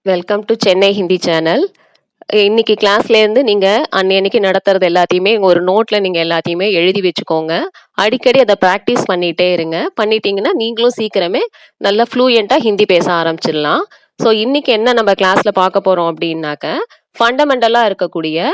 Welcome to Chennai Hindi channel. இன்னைக்கு கிளாஸ்லேருந்து நீங்கள் அன்னைக்கு நடத்துறது எல்லாத்தையுமே ஒரு நோட்டில் நீங்கள் எல்லாத்தையுமே எழுதி வச்சுக்கோங்க. அடிக்கடி அதை ப்ராக்டிஸ் பண்ணிகிட்டே இருங்க. பண்ணிட்டீங்கன்னா நீங்களும் சீக்கிரமே நல்லா ஃப்ளூயண்ட்டாக ஹிந்தி பேச ஆரம்பிச்சிடலாம். ஸோ இன்னைக்கு என்ன நம்ம கிளாஸில் பார்க்க போகிறோம் அப்படின்னாக்க ஃபண்டமெண்டலாக இருக்கக்கூடிய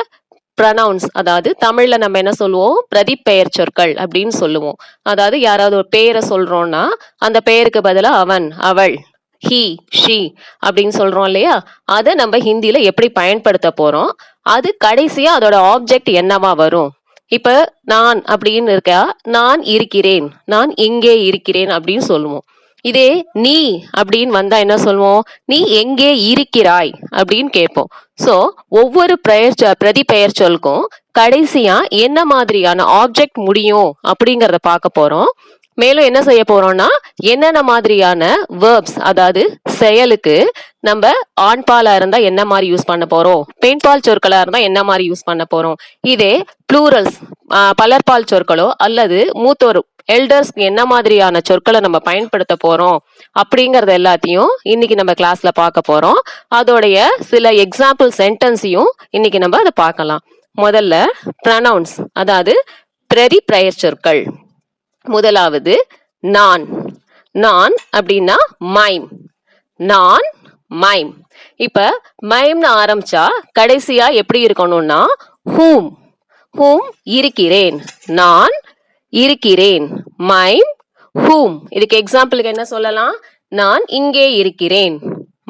ப்ரனவுன்ஸ், அதாவது தமிழில் நம்ம என்ன சொல்லுவோம், பிரதிப்பெயர் சொற்கள் அப்படின்னு சொல்லுவோம். அதாவது யாராவது ஒரு பெயரை சொல்கிறோன்னா அந்த பெயருக்கு பதிலாக அவன், அவள், ஹி, ஷி அப்படின்னு சொல்றோம் இல்லையா, அதை நம்ம ஹிந்தியில எப்படி பயன்படுத்த போறோம், அது கடைசியா அதோட ஆப்ஜெக்ட் என்னவா வரும். இப்ப நான் அப்படின்னு இருக்கா, நான் இருக்கிறேன், நான் இங்கே இருக்கிறேன் அப்படின்னு சொல்லுவோம். இதே நீ அப்படின்னு வந்தா என்ன சொல்லுவோம், நீ எங்கே இருக்கிறாய் அப்படின்னு கேட்போம். ஸோ ஒவ்வொரு பிரதிபெயர் சொல்லுக்கும் கடைசியா என்ன மாதிரியான ஆப்ஜெக்ட் முடியும் அப்படிங்கிறத பார்க்க போறோம். மேலும் என்ன செய்ய போறோம்னா என்னென்ன மாதிரியான வேர்ப்ஸ், அதாவது செயலுக்கு நம்ம ஆண்பாலா இருந்தா என்ன மாதிரி யூஸ் பண்ண போறோம், பெண்பால் சொற்களா இருந்தா என்ன மாதிரி யூஸ் பண்ண போறோம், இதே ப்ளூரல்ஸ் பலர்பால் சொற்களோ அல்லது மூத்தோர் எல்டர்ஸ்க்கு என்ன மாதிரியான சொற்களை நம்ம பயன்படுத்த போறோம் அப்படிங்கறது எல்லாத்தையும் இன்னைக்கு நம்ம கிளாஸ்ல பார்க்க போறோம். அதோடைய சில எக்ஸாம்பிள் சென்டென்ஸையும் இன்னைக்கு நம்ம அதை பார்க்கலாம். முதல்ல ப்ரனவுன்ஸ், அதாவது பிரதிபெயர் சொற்கள். முதலாவது நான். நான் அப்படின்னா மைம், நான் மைம். இப்ப மைம்னு ஆரம்பிச்சா கடைசியா எப்படி இருக்கணும்னா ஹூம், ஹூம் இருக்கிறேன், நான் இருக்கிறேன், மைம் ஹூம். இதுக்கு எக்ஸாம்பிளுக்கு என்ன சொல்லலாம், நான் இங்கே இருக்கிறேன்,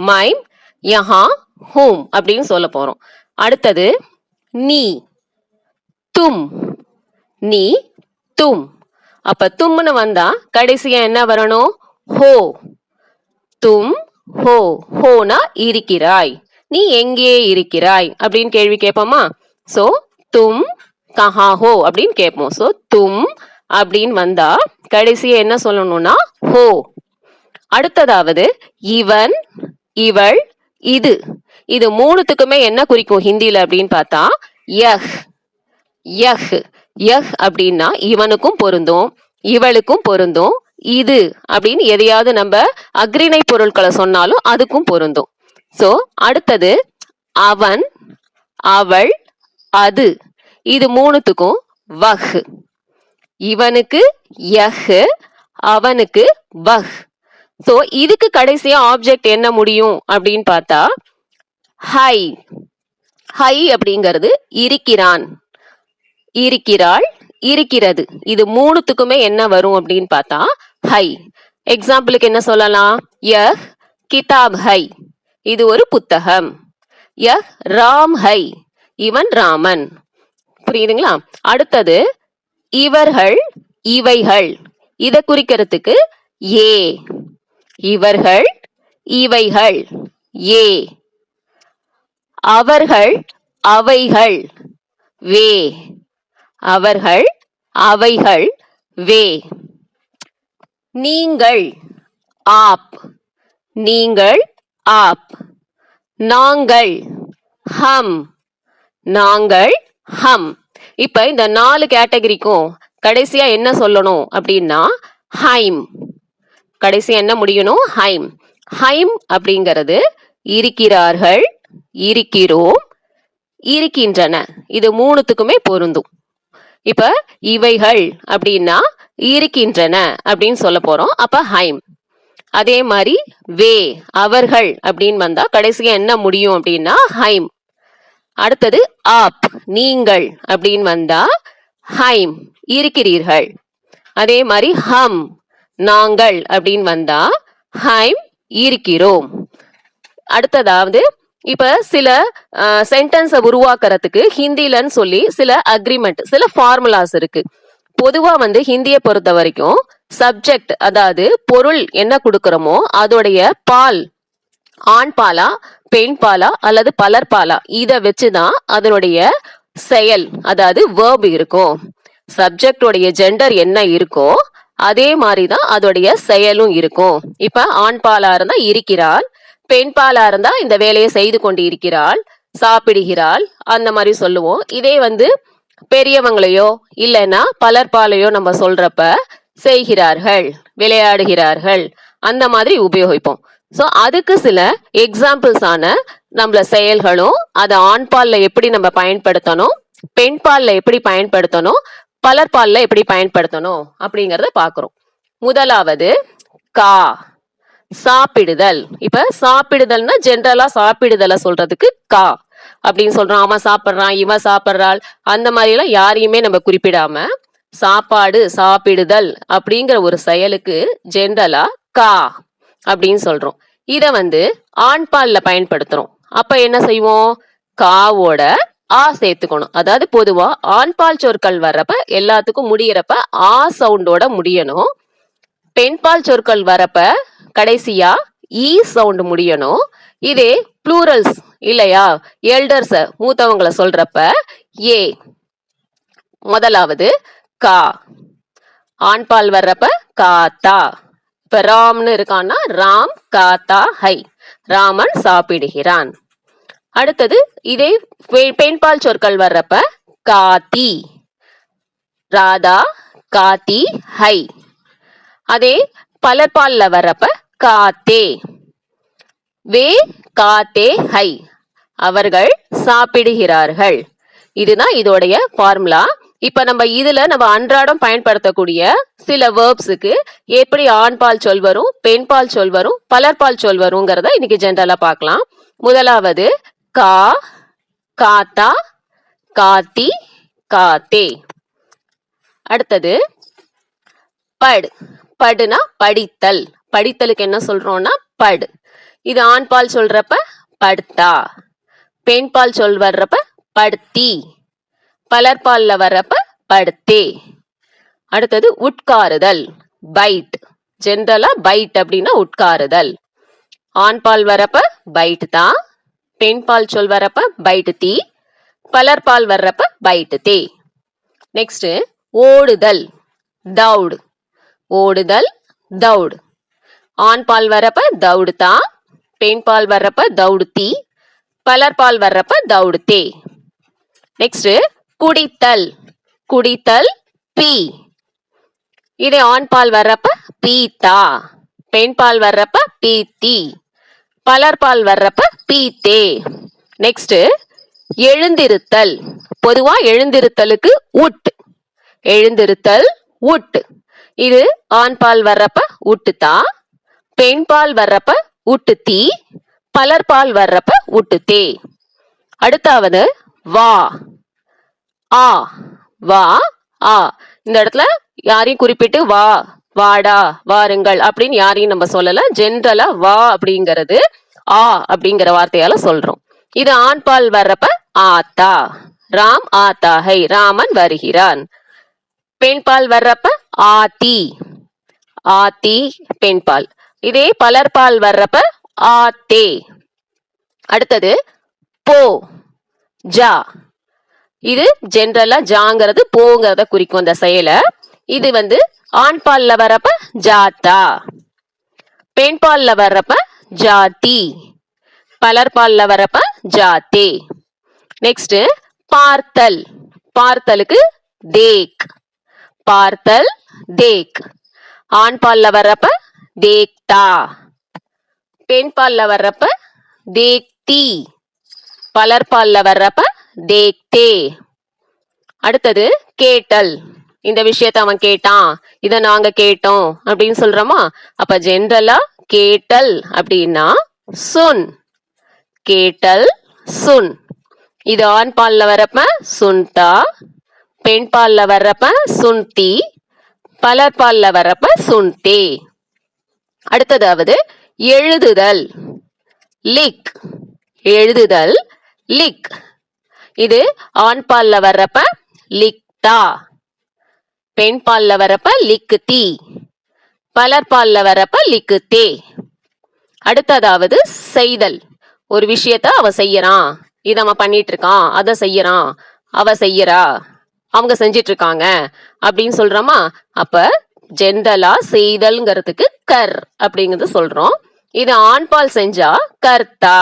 மைம் யஹா ஹூம் அப்படின்னு சொல்ல போறோம். அடுத்தது நீ, தும், நீ தும். அப்ப தும்னு வந்தா கடைசியா என்ன வரணும், ஹோ, தும் ஹோ, ஹோனா இருக்கிறாய், நீ எங்கே இருக்கிறாய் அப்படின்னு கேள்வி கேட்போமா. சோ தும் கஹா ஹோ அப்படின்னு கேட்போம். சோ தும் அப்படின்னு வந்தா கடைசியா என்ன சொல்லணும்னா ஹோ. அடுத்ததாவது இவன், இவள், இது. இது மூணுத்துக்குமே என்ன குறிக்கும் ஹிந்தியில அப்படின்னு பார்த்தா யஹ், யஹ். யஹ் அப்படின்னா இவனுக்கும் பொருந்தும், இவளுக்கும் பொருந்தும், இது அப்படின்னு எதையாவது நம்ம அக்ரிணை பொருட்களை சொன்னாலும் அதுக்கும் பொருந்தும். சோ அடுத்தது அவன், அவள், அது. இது மூணுத்துக்கும் வஹ். இவனுக்கு யஹ், அவனுக்கு வஹ். சோ இதுக்கு கடைசியா ஆப்ஜெக்ட் என்ன முடியும் அப்படின்னு பார்த்தா ஹை. ஹை அப்படிங்கிறது இருக்கிறான், இருக்கிறாள், இருக்கிறது. இது மூணுத்துக்குமே என்ன வரும் அப்படின்னு பார்த்தா ஹை. எக்ஸாம்பிளுக்கு என்ன சொல்லலாம், யஹ் கிதாப் ஹை, இது ஒரு புத்தகம். யஹ் ராம் ஹை, இவன் ராமன். புரியுதுங்களா. அடுத்தது இவர்கள், இவைகள். இதை குறிக்கிறதுக்கு ஏ, இவர்கள், இவைகள், ஏ. அவர்கள், அவைகள், வே, அவர்கள், அவைகள், வே. நீங்கள், ஆப், நீங்கள், ஆப். நாங்கள், ஹம், நாங்கள், ஹம். இப்ப இந்த 4 கேட்டகரிக்கும் கடைசியா என்ன சொல்லணும் அப்படின்னா ஹைம். கடைசியா என்ன முடியணும், ஹைம். ஹைம் அப்படிங்கிறது இருக்கிறார்கள், இருக்கிறோம், இருக்கின்றன. இது மூணுத்துக்குமே பொருந்தும். இப்ப இவைகள் அப்படின்னா இருக்கின்றன அப்படின்னு சொல்ல போறோம், அப்ப ஹைம். அதே மாதிரி வே, அவர்கள் அப்படின்னு வந்தா கடைசியா என்ன முடியும் அப்படின்னா ஹைம். அடுத்தது ஆப், நீங்கள் அப்படின்னு வந்தா ஹைம், இருக்கிறீர்கள். அதே மாதிரி ஹம், நாங்கள் அப்படின்னு வந்தா ஹைம், இருக்கிறோம். அடுத்ததாவது இப்ப சில சென்டென்ஸை உருவாக்குறதுக்கு ஹிந்திலன்னு சொல்லி சில அக்ரிமெண்ட், சில ஃபார்முலாஸ் இருக்கு. பொதுவா ஹிந்தியை பொறுத்த வரைக்கும் சப்ஜெக்ட், அதாவது பொருள் என்ன கொடுக்கறோமோ அதோடைய பால், ஆண் பாலா, பெண் பாலா அல்லது பலர் பாலா, இதை வச்சுதான் அதனுடைய செயல், அதாவது வேர்ப் இருக்கும். சப்ஜெக்டோடைய ஜெண்டர் என்ன இருக்கோ அதே மாதிரிதான் அதோடைய செயலும் இருக்கும். இப்ப ஆண் பாலா இருந்தா இருக்கிறாள், பெண் பாலா இருந்தா இந்த வேலையை செய்து கொண்டு இருக்கிறாள், சாப்பிடுகிறாள், அந்த மாதிரி சொல்லுவோம். இதே பெரியவங்களையோ இல்லைன்னா பலர்பாலையோ நம்ம சொல்றப்ப செய்கிறார்கள், விளையாடுகிறார்கள், அந்த மாதிரி உபயோகிப்போம். ஸோ அதுக்கு சில எக்ஸாம்பிள்ஸ் ஆன நம்மள செயல்களும் அதை ஆண் பால்ல எப்படி நம்ம பயன்படுத்தணும், பெண் பால்ல எப்படி பயன்படுத்தணும், பலர்பால்ல எப்படி பயன்படுத்தணும் அப்படிங்கறத பாக்குறோம். முதலாவது கா, சாப்பிடுதல். இப்ப சாப்பிடுதல்னா ஜென்ரலா சாப்பிடுதலை சொல்றதுக்கு கா அப்படின்னு சொல்றோம். அவன் சாப்பிடுறான், இவன் சாப்பிடுறாள், அந்த மாதிரி எல்லாம் யாரையுமே நம்ம குறிப்பிடாம சாப்பாடு, சாப்பிடுதல் அப்படிங்கிற ஒரு செயலுக்கு ஜென்ரலா கா அப்படின்னு சொல்றோம். இத ஆண் பால்ல பயன்படுத்துறோம். அப்ப என்ன செய்வோம், காவோட ஆ சேர்த்துக்கணும். அதாவது பொதுவா ஆண் பால் சொற்கள் வர்றப்ப எல்லாத்துக்கும் முடியறப்ப ஆ சவுண்டோட முடியணும். பெண் பால் சொற்கள் வரப்ப கடைசியா ஈ சவுண்ட் முடியணும். இதே ப்ளூரல்ஸ் இல்லையா, எல்டர்ஸ் மூத்தவங்களை சொல்றப்ப ஏ. முதலாவது கா, ஆண் பால் வர்றப்ப காத்தா. இப்ப ராம்னு இருக்கான்னா ராம் காத்தா ஹை, ராமன் சாப்பிடுகிறான். அடுத்தது இதே பெண்பால் சொற்கள் வர்றப்ப காத்தி, ராதா காத்தி ஹை. அதே பலர்பால்ல வர்றப்ப காத்தே, வே காத்தே ஹை, அவர்கள் சாப்பிடுகிறார்கள். இதுதான் இதோடைய ஃபார்முலா. இப்ப நம்ம இதுல நம்ம அன்றாடம் பயன்படுத்தக்கூடிய சில வேர்ப்ஸுக்கு எப்படி ஆண் பால் சொல் வரும், பெண் பால் சொல் வரும், பலர்பால் சொல் வருங்கிறத இன்னைக்கு ஜென்ரலா பார்க்கலாம். முதலாவது கா, காத்தா, காத்தி, காத்தே. அடுத்தது படு. படுனா படித்தல். படித்தலுக்கு என்ன சொல்றோம்னா படு. இது ஆண் பால் சொல்றப்ப படுத்தா, பெண் பால் சொல் வர்றப்ப படுத்தி, பலர்பால்ல வர்றப்ப படுத்தே. அடுத்தது உட்காருதல், பைட். ஜென்ரலா பைட் அப்படின்னா உட்காருதல். ஆண் பால் வரப்ப பைட் தான், பெண் பால் சொல் வரப்ப பைட் தி, பலர்பால் வர்றப்ப பைட் தே. நெக்ஸ்ட் ஓடுதல், தவுடு. ஓடுதல் தவுடு. ஆண் பால் வரப்ப தவுடு தான், பெண் பால் வர்றப்ப தவுடு தி, பலர்பால் வர்றப்ப தவுடு தே. Next குடித்தல், குடித்தல் B. இதே ஆண் பால் வர்றப்ப பீத்தா, பெண் பால் வர்றப்ப பீத்தி, பலர்பால் வர்றப்ப பீத்தே. நெக்ஸ்ட் எழுந்திருத்தல். பொதுவா எழுந்திருத்தலுக்கு உட், எழுந்திருத்தல் உட். இது ஆண் பால் வர்றப்ப உட்டுத்தா, பெண் பால் வர்றப்ப உட்டுத்தி, பலர்பால் வர்றப்ப உட்டுத்தே. அடுத்தாவது வா, ஆ. வா ஆ. இந்த இடத்துல யாரையும் குறிப்பிட்டு வா, வாடா, வாருங்கள் அப்படின்னு யாரையும் நம்ம சொல்லல. ஜென்ரலா வா அப்படிங்கிறது ஆ அப்படிங்கிற வார்த்தையால சொல்றோம். இது ஆண் பால் வர்றப்ப ஆத்தா, ராம் ஆத்தா ஹை, ராமன் வருகிறான். பெண் பால் வர்றப்ப ஆத்தி, ஆத்தி பெண் பால். இதே பலர்பால் வர்றப்ப ஆத்தே. அடுத்தது போ, ஜா. இது ஜென்ரலா ஜாங்கிறது போங்கிறத குறிக்கும் அந்த செயலை. இது ஆண் பால்ல வர்றப்ப ஜாத்தா, பெண் பால்ல வர்றப்ப ஜாத்தி, பலர்பால்ல வர்றப்ப ஜாத்தே. நெக்ஸ்ட் பார்த்தல். பார்த்தலுக்கு தேக், பார்த்தல் தேக். ஆண் பால்ல வர்றப்ப தேக்தா, பெண் பால்ல வர்றப்ப தேக்தி, பலர்பால்ல வர்றப்ப தேக்தே. அடுத்தது கேட்டல். இந்த விஷயத்த அவன் கேட்டான், இத நாங்க கேட்டோம் அப்படின்னு சொல்றோமா. அப்ப ஜென்ரலா கேட்டல் அப்படின்னா சுன், கேட்டல் சுன். இது ஆண் பால்ல வர்றப்ப சுன்தா, பெண் பால்ல வர்றப்ப சுன்தி, பலர்பால்ல வர்றப்ப சுன்தே. அடுத்ததாவது எழுதுதல், லிக். எழுதுதல் லிக். இது ஆண் பால்ல வர்றப்ப லிக்தா, பெண் பால்ல வர்றப்ப லிக்குத்தி, பலர்பால்ல வர்றப்ப லிக்குத்தே. அடுத்ததாவது செய்தல். ஒரு விஷயத்த அவ செய்யறான், இத அவன் பண்ணிட்டு இருக்கான், அத செய்யறான், அவ செய்யறா, அவங்க செஞ்சிட்டு இருக்காங்க அப்படின்னு சொல்றோமா. அப்ப ஜென்ரலா செய்தல்ங்கிறதுக்கு கர் அப்படிங்கிறது சொல்றோம். இது ஆண் பால் செஞ்சா கர்த்தா,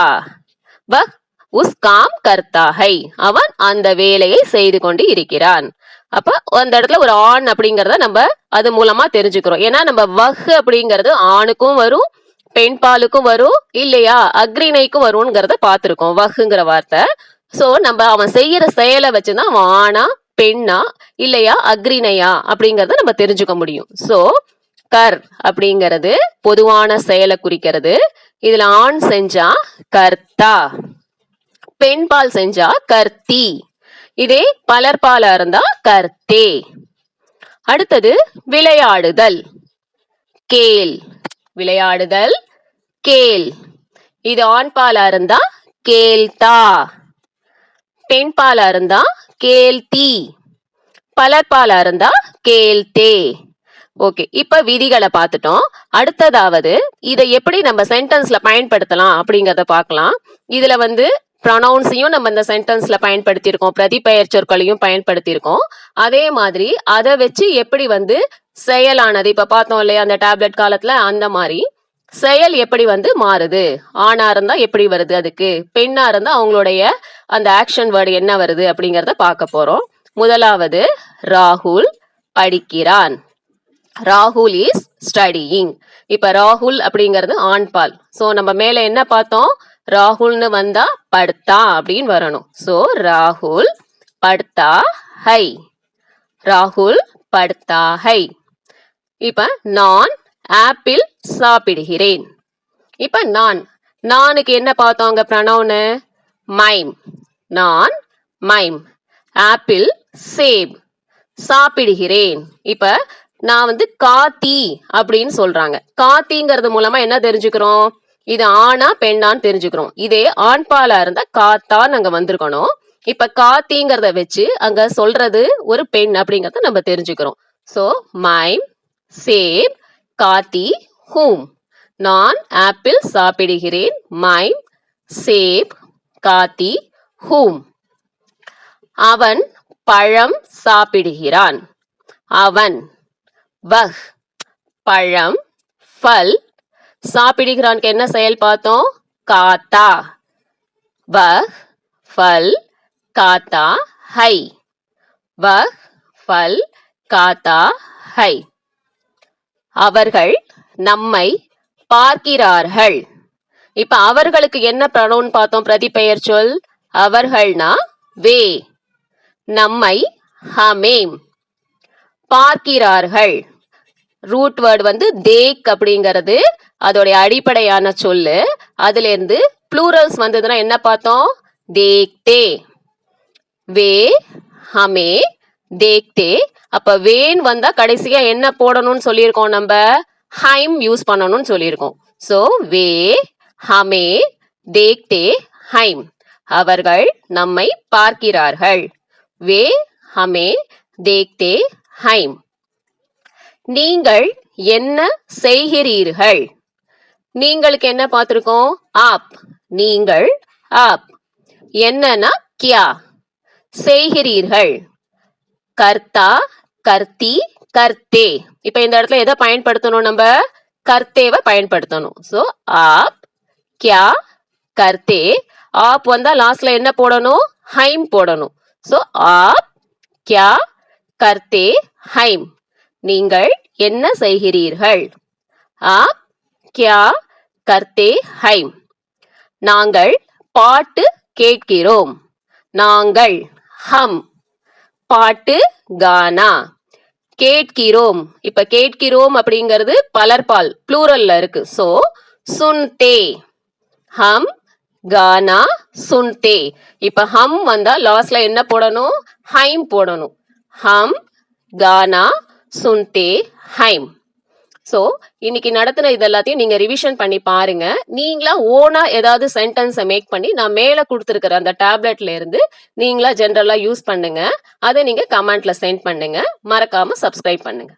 வ உஸ் காம் கர்த்தா ஹை, அவன் அந்த வேலையை செய்து கொண்டு இருக்கிறான். அப்ப அந்த இடத்துல ஒரு ஆண் அப்படிங்கறத நம்ம அது மூலமா தெரிஞ்சுக்கிறோம். ஏன்னா நம்ம வஹ் அப்படிங்கிறது ஆணுக்கும் வரும், பெண்பாலுக்கும் வரும் இல்லையா, அக்ரிணைக்கும் வரும்ங்கிறத பார்த்திருக்கோம் வஹ்ங்கிற வார்த்தை. சோ நம்ம அவன் செய்யற செயலை வச்சுதான் அவன் ஆணா பெண்ணா இல்லையா அக்ரிணையா அப்படிங்கறத நம்ம தெரிஞ்சுக்க முடியும். சோ கர் அப்படிங்கிறது பொதுவான செயலை குறிக்கிறது. இதுல ஆண் செஞ்சா கர்த்தா, பெண்பால் செஞ்சா கர்த்தி, இதே பலர்பாலா இருந்தா கர்த்தே. அடுத்தது விளையாடுதல், கேல். விளையாடுதல் கேல், இது ஆண்பாலா இருந்தா கேல்தா, பெண்பாலா இருந்தா கேல்தி, பலர்பாலா இருந்தா கேல்தே. ஓகே, இப்ப விதிகளை பார்த்துட்டோம். அடுத்ததாவது இதை எப்படி நம்ம சென்டென்ஸ்ல பயன்படுத்தலாம் அப்படிங்கறத பார்க்கலாம். இதுல ப்ரொனவுன்ஸையும் நம்ம இந்த சென்டென்ஸ்ல பயன்படுத்தியிருக்கோம், பிரதிபெயர் சொற்களையும் பயன்படுத்தியிருக்கோம். அதே மாதிரி அதை வச்சு எப்படி செயலானது இப்ப பார்த்தோம் இல்லையா அந்த டேப்லெட் காலத்துல, அந்த மாதிரி செயல் எப்படி மாறுது, ஆணா இருந்தா எப்படி வருது, அதுக்கு பெண்ணா இருந்தா அவங்களுடைய அந்த ஆக்ஷன் வேர்டு என்ன வருது அப்படிங்கறத பார்க்க போறோம். முதலாவது ராகுல் படிக்கிறான். ராகுல் இஸ் ஸ்டடியிங். இப்ப ராகுல் அப்படிங்கிறது ஆண்பால். சோ நம்ம மேல என்ன பார்த்தோம், ராகுல்னு வந்தா படுத்தா அப்படின்னு வரணும். சோ ராகுல் படுத்தா ஹை, ராகுல் படுத்தா ஹை. இப்ப நான் ஆப்பிள் சாப்பிடுகிறேன். இப்ப நானுக்கு என்ன பார்த்தோங்க ப்ரொனவுன் மைம். நான் மைம். ஆப்பிள் சேப், சாப்பிடுகிறேன். இப்ப நான் காத்தி அப்படின்னு சொல்றாங்க. காத்திங்கிறது மூலமா என்ன தெரிஞ்சுக்கிறோம், இது ஆணா பெண்ணான்னு தெரிஞ்சுக்கிறோம். இதே ஆண்பாலா இருந்தா காத்தான்னு அங்க வந்திருக்கணும். இப்ப காத்திங்கிறத வச்சு அங்க சொல்றது ஒரு பெண் அப்படிங்கறத நம்ம தெரிஞ்சுக்கிறோம். சோ மைம் சேப் காத்தி ஹூம். நான் ஆப்பிள் சாப்பிடுகிறேன். மைம் சேப் காத்தி ஹூம். அவன் பழம் சாப்பிடுகிறான். அவன் வஹ், பழம் ஃபல், சாப்பிடுகிறான் என்ன செயல் பார்த்தோம், காத்தா. வஹ் ஃபல் காத்தா ஹை, வஹ் ஃபல் காத்தா ஹை. அவர்கள் நம்மை பார்க்கிறார்கள். இப்ப அவர்களுக்கு என்ன ப்ரொனவுன் பார்த்தோம், பிரதிபெயர் சொல். அவர்கள்னா வே, நம்மை ஹமேம். பார்க்கிறார்கள் ரூட் வேர்டு தேக் அப்படிங்கிறது அதோடைய அடிப்படையான சொல்லு. அதுல இருந்து ப்ளூரல்ஸ் வந்ததுன்னா என்ன பார்த்தோம், தேக்தே. வே ஹமே தேக்தே. அப்ப வேன் வந்தா கடைசியா என்ன போடணும்னு சொல்லியிருக்கோம், நம்ம ஹைம் யூஸ் பண்ணணும்னு சொல்லியிருக்கோம். சோ வே ஹமே தேக்தே ஹைம். அவர்கள் நம்மை பார்க்கிறார்கள். வே ஹமே தேக்தே ஹைம். நீங்கள் என்ன செய்கிறீர்கள். நீங்களுக்கு என்ன பார்த்திருக்கோம், ஆப். நீங்கள் ஆப். என்னன்னா கியா, செய்கிறீர்கள். கர்த்தா கர்த்தி கர்த்தே. இப்ப இந்த இடத்துல எதை பயன்படுத்தணும், நம்ம கர்த்தேவை பயன்படுத்தணும். சோ ஆப் கியா கர்த்தே. ஆப் வந்தா லாஸ்ட்ல என்ன போடணும், ஹைம் போடணும். சோ ஆப் கியா கர்த்தே ஹைம். நீங்கள் என்ன செய்கிறீர்கள். ஆப் கியா கர்த்தே ஹைம். நாங்கள் பாட்டு கேட்கிறோம். நாங்கள் ஹம், பாட்டு கானா. கேட்கிறோம், இப்ப கேட்கிறோம் அப்படிங்கிறது பலர்பால் ப்ளூரல்ல இருக்கு. சோ சுன்தே, ஹம் கானா சுன்தே. இப்ப ஹம் வந்தா லாஸ்ட்ல என்ன போடணும், ஹைம் போடணும். ஹம் கானா சுன்தே ஹைம். சோ இன்னைக்கு நடத்தின இது எல்லாத்தையும் நீங்க ரிவிஷன் பண்ணி பாருங்க. நீங்களா ஓனா ஏதாவது சென்டென்ஸை மேக் பண்ணி நான் மேல கொடுத்துருக்கிற அந்த டேப்லெட்ல இருந்து நீங்களா ஜென்ரலா யூஸ் பண்ணுங்க. அதை நீங்க கமெண்ட்ல சென்ட் பண்ணுங்க. மறக்காம சப்ஸ்கிரைப் பண்ணுங்க.